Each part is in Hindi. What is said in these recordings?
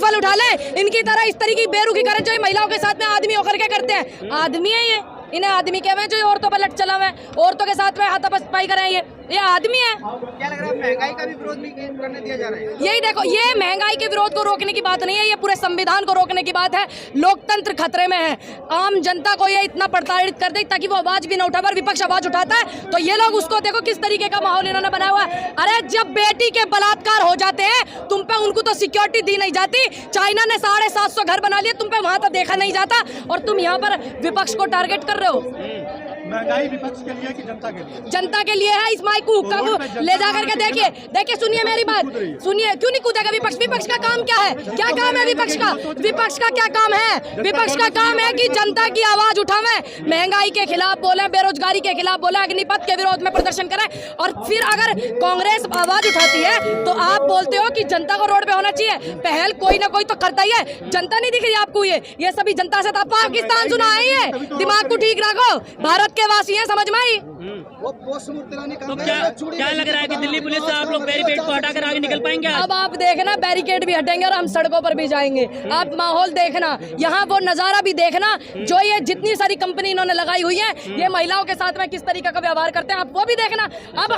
राइफल उठा ले, इनकी तरह इस तरीके की बेरुखी करें जो महिलाओं के साथ में आदमी होकर के करते हैं। आदमी है ये, इन्हें आदमी कहते हैं जो औरतों पर लट चला हुआ है, औरतों के साथ में हाथापाई करें, ये आदमी है। क्या लग रहा है महंगाई का भी विरोध नहीं करने दिया जा रहा है? यही देखो, ये महंगाई के विरोध को रोकने की बात नहीं है, ये पूरे संविधान को रोकने की बात है। लोकतंत्र खतरे में है। आम जनता को ये इतना प्रताड़ित कर दे ताकि वो आवाज भी ना उठा, पर विपक्ष आवाज उठाता है तो ये लोग उसको देखो किस तरीके का माहौल इन्होंने बनाया हुआ है। अरे जब बेटी के बलात्कार हो जाते हैं तुम पे उनको तो सिक्योरिटी दी नहीं जाती। चाइना ने 750 घर बना लिए, तुम पे वहां तक देखा नहीं जाता और तुम यहाँ पर विपक्ष को टारगेट कर रहे हो। महंगाई विपक्ष के लिए कि जनता के लिए? जनता के लिए है। इस माइक को हुक्का को ले जाकर के देखिए, सुनिए मेरी बात, सुनिए। क्यों नहीं कूदेगा विपक्ष? विपक्ष का काम क्या है? क्या काम है विपक्ष का? विपक्ष का क्या काम है? विपक्ष का काम है कि जनता की आवाज उठावे, महंगाई के खिलाफ बोले, बेरोजगारी के खिलाफ बोले, अग्निपथ के विरोध में प्रदर्शन करें। और फिर अगर कांग्रेस आवाज उठाती है तो आप बोलते हो कि जनता को रोड पे होना चाहिए। पहल कोई ना कोई तो करता ही है। जनता नहीं दिख रही आपको? ये सभी जनता से पाकिस्तान सुना है। दिमाग को ठीक रखो, भारत के वासी हैं, समझ में आई? तो क्या लग रहा है कि दिल्ली पुलिस से आप लोग बैरिकेड को हटाकर आगे निकल पाएंगे? अब आप देखना, बैरिकेड भी हटेंगे और हम सड़कों पर भी जाएंगे। आप माहौल देखना, यहाँ वो नजारा भी देखना जो ये जितनी सारी कंपनी इन्होंने लगाई हुई है, ये महिलाओं के साथ में किस तरीके का व्यवहार करते हैं, आप वो भी देखना। अब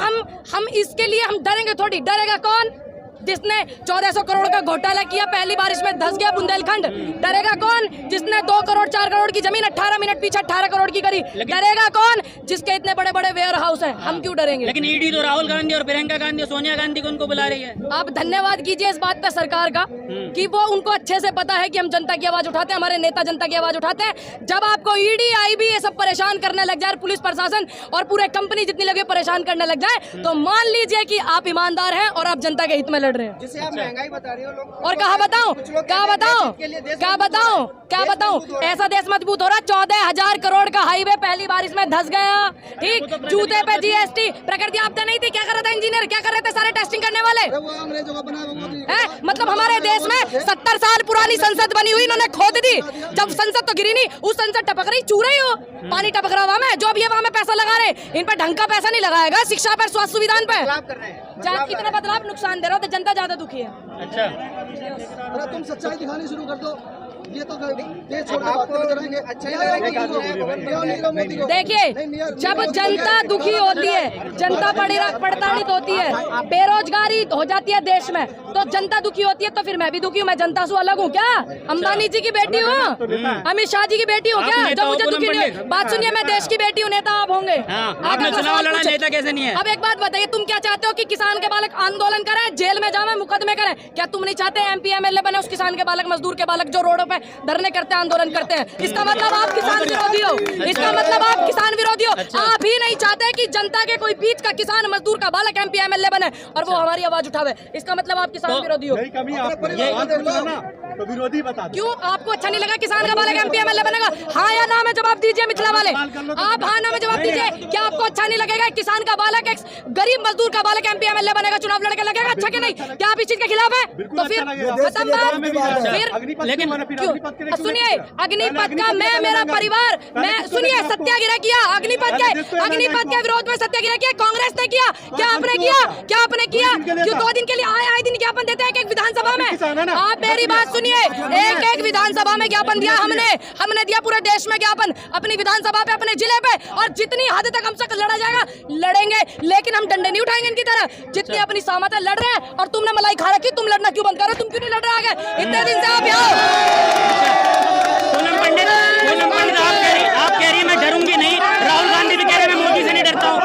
हम इसके लिए हम डरेंगे थोड़ी। डरेगा कौन? जिसने 1400 करोड़ का घोटाला किया, पहली बार इसमें धंस गया बुंदेलखंड। डरेगा कौन? जिसने 2 करोड़ 4 करोड़ की जमीन 18 मिनट पीछे 18 करोड़ की करी। डरेगा कौन? जिसके इतने बड़े बड़े वेयर हाउस हैं। हम क्यों डरेंगे? लेकिन ईडी तो राहुल गांधी और प्रियंका गांधी और सोनिया गांधी को उनको बुला रही है। आप धन्यवाद कीजिए इस बात पे सरकार का कि वो उनको अच्छे से पता है कि हम जनता की आवाज उठाते हैं, हमारे नेता जनता की आवाज उठाते हैं। जब आपको ईडी आईबी ये सब परेशान करने लग जाए, पुलिस प्रशासन और पूरे कंपनी जितनी लगे परेशान करने लग जाए, तो मान लीजिए कि आप ईमानदार हैं और आप जनता के हित में लड़ रहे हैं। जिसे आप महंगाई बता रही हो लोग, और कहा बताऊं, क्या बताऊं, ऐसा देश मजबूत हो रहा। 14,000 करोड़ का हाईवे पहली बार इसमें धंस गया। ठीक, जूते पे जीएसटी, प्रकृति आपदा नहीं थी, क्या कर रहा था इंजीनियर, क्या कर रहे थे सारे टेस्टिंग करने वाले? मतलब हमारे देश में 70 साल पुरानी संसद बनी हुई, इन्होंने खोद दी। जब संसद तो गिरी नहीं, उस संसद टपक रही, चू रही हो, पानी टपक रहा वहां में, जो भी है वहां में पैसा लगा रहे। इन पर ढंग का पैसा नहीं लगाएगा, शिक्षा पर, स्वास्थ्य सुविधा पर। जात कितना बदलाव नुकसान दे रहा हो तो जनता ज्यादा दुखी है। अच्छा, अरे तुम सच्चाई दिखानी शुरू कर दो। ये तो देश छोड़ के देखिए, जब जनता दुखी होती है, जनता प्रताड़ित होती है, बेरोजगारी हो जाती है देश में, तो जनता दुखी होती है। तो फिर मैं भी दुखी हूँ, मैं जनता से अलग हूँ क्या? अंबानी जी की बेटी हूँ, अमित शाह जी की बेटी हूँ क्या? जब मुझे दुखी नहीं, बात सुनिए, मैं देश की बेटी हूँ, नेता आप होंगे। नेता कैसे नहीं है? अब एक बात बताइए, तुम क्या चाहते हो कि किसान के बालक आंदोलन करें, जेल में जावे, मुकदमे करें? क्या तुम नहीं चाहते एमपी एमएलए बने उस किसान के बालक, मजदूर के बालक जो रोडों पे धरने करते हैं, आंदोलन करते हैं? इसका मतलब आप किसान विरोधी हो। इसका मतलब आप किसान विरोधी हो। आप ही नहीं चाहते कि जनता के कोई बीच का किसान मजदूर का बालक एमपी एमएलए बने और वो हमारी आवाज उठावे। इसका मतलब आप किसान विरोधी हो। तो विरोधी बता दो। क्यों आपको अच्छा नहीं लगा किसान का बालक एमपी एमएलए बनेगा? हाँ या ना में जवाब दीजिए मिथिला वाले, आप हाँ ना में जवाब दीजिए। क्या आपको अच्छा नहीं लगेगा किसान का बालक एक गरीब मजदूर का बालक एमपी एमएलए बनेगा, चुनाव लड़के लगेगा? अच्छा कि नहीं? क्या आप इस चीज के खिलाफ है? तो फिर खत्म बात। फिर लेकिन सुनिए, अग्निपथ का मैं, मेरा परिवार, मैं, सुनिए, सत्याग्रह किया अग्निपथ के विरोध में, सत्याग्रह किया कांग्रेस ने किया। क्या आपने किया? क्यों 2 दिन के लिए आए दिन ज्ञापन देते हैं एक विधानसभा में? आप मेरी बात सुनिए, एक विधानसभा में ज्ञापन दिया हमने दिया पूरे देश में ज्ञापन, अपनी विधानसभा पे, अपने जिले पे, और जितनी हद तक हमसे लड़ा जाएगा लड़ेंगे, लेकिन हम डंडे नहीं उठाएंगे इनकी तरह। जितनी अपनी सामत है लड़ रहे हैं, और तुमने मलाई खा रखी, तुम लड़ना क्यों बंद करो? तुम क्यों नहीं लड़ रहे आगे? इतने दिन से आप पूनम पंडित, आप कह रही है मैं डरूंगी नहीं, राहुल गांधी भी कह रहे हैं मैं मोदी से नहीं डरता हूँ।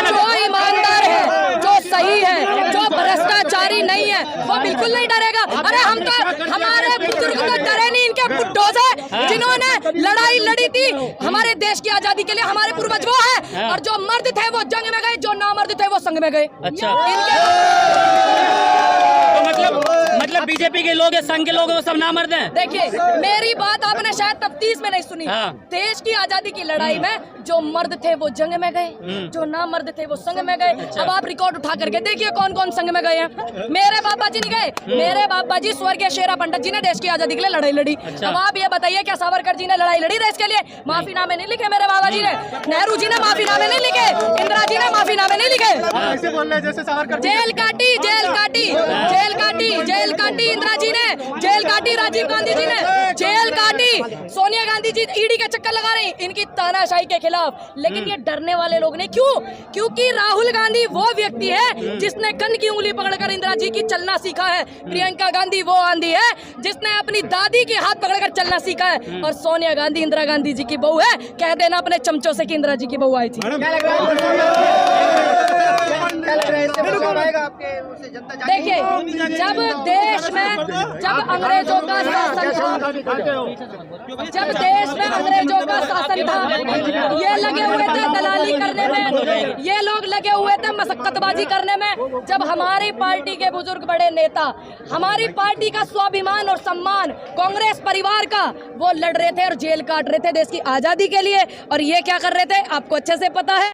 जो ईमानदार है, जो सही है, जो भ्रष्टाचारी नहीं है, वो बिल्कुल नहीं डरेगा। अरे हम तो, हमारे बुजुर्ग तो डरे नहीं इनके बुड्ढों से, जिन्होंने लड़ाई लड़ी थी हमारे देश की आजादी के लिए। हमारे पूर्वज वो है, और जो मर्द थे वो जंग में गए, जो नामर्द थे वो संग में गए। अच्छा, मतलब बीजेपी के लोग, संघ के लोग वो सब नामर्द हैं। देखिए, मेरी बात आपने शायद तफ्तीश में नहीं सुनी। देश की आजादी की लड़ाई में जो मर्द थे वो जंग में गए, जो नामर्द थे वो संग में गए। अब आप रिकॉर्ड उठा करके देखिए कौन कौन संग में गए हैं। मेरे बाबा जी नहीं गए, मेरे बाबा जी स्वर्गीय शेरा पंडित जी ने देश की आजादी के लिए लड़ाई लड़ी। अब आप ये बताइए, क्या सावरकर जी ने लड़ाई लड़ी देश के लिए? माफीनामे नहीं लिखे मेरे बाबा जी ने, नेहरू जी ने माफीनामे नहीं लिखे, इंदिरा जी ने माफीनामे नहीं लिखे। ऐसे बोल रहे जैसे सावरकर जेल काटी इंदिरा जी ने, जेल काटी काटी राजीव गांधी जी ने, जेल काटी सोनिया गांधी जी, ईडी के चक्कर लगा रही इनकी तानाशाही के खिलाफ। लेकिन ये डरने वाले लोग नहीं, क्यों? क्योंकि राहुल गांधी वो व्यक्ति है जिसने गन की उंगली पकड़कर इंदिरा जी की चलना सीखा है। प्रियंका गांधी वो आंधी है जिसने अपनी दादी के हाथ पकड़कर चलना सीखा है। और सोनिया गांधी इंदिरा गांधी जी की बहू है। कह देना अपने चमचों से कि इंदिरा जी की बहू आई थी। क्या लग रहा है इससे बचाव आएगा आपके उससे जनता जागेगी? देखिए, जब देश में जब अंग्रेजों का शासन था, जब देश में अंग्रेजों का शासन था, ये लगे हुए थे दलाली करने में, ये लोग लगे हुए थे मशक्कतबाजी करने में। जब हमारी पार्टी के बुजुर्ग बड़े नेता, हमारी पार्टी का स्वाभिमान और सम्मान कांग्रेस परिवार का, वो लड़ रहे थे और जेल काट रहे थे देश की आजादी के लिए, और ये क्या कर रहे थे आपको अच्छे से पता है।